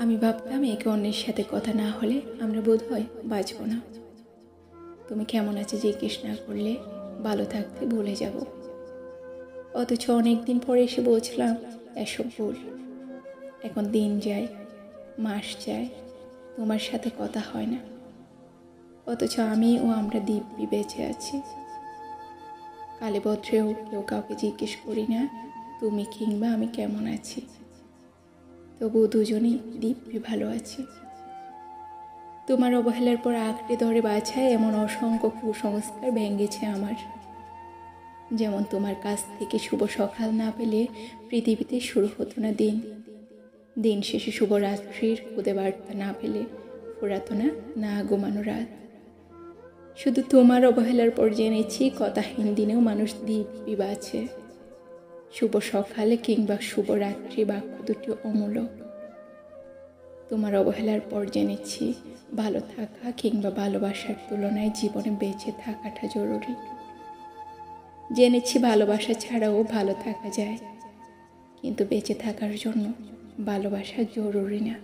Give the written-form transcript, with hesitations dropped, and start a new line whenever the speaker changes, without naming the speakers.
আমি ভাবতাম একে অন্যের সাথে কথা না হলে আমরা বোধহয় বাঁচব না। তুমি কেমন আছো জিজ্ঞেস না করলে ভালো থাকতে ভুলে যাব। অথচ অনেকদিন পরে এসে বলছিলাম এসব ভুল। এখন দিন যায়, মাস যায়, তোমার সাথে কথা হয় না। অথচ আমি ও আমরা দিব্যি বেঁচে আছি। কালে ভদ্রেও কেউ কাউকে জিজ্ঞেস করি না তুমি কিংবা আমি কেমন আছি। তবুও দুজনেই দিব্যি ভালো আছি। তোমার অবহেলার পর আঁকড়ে ধরে বাছায় এমন অসংখ্য কুসংস্কার ভেঙেছে আমার। যেমন তোমার কাছ থেকে শুভ সকাল না পেলে পৃথিবীতে শুরু হতো না দিন। দিন শেষে শুভরাত্রির খুদে বার্তা না পেলে ফুরাতো না ঘুমানো রাত। শুধু তোমার অবহেলার পর জেনেছি কথাহীন দিনেও মানুষ দিব্যি বাঁচে। শুভ সকালে কিংবা শুভরাত্রি বাক্য দুটি অমূলক। তোমার অবহেলার পর জেনেছি ভালো থাকা কিংবা ভালোবাসার তুলনায় জীবনে বেঁচে থাকাটা জরুরি। জেনেছি ভালোবাসা ছাড়াও ভালো থাকা যায়, কিন্তু বেঁচে থাকার জন্য ভালোবাসা জরুরি না।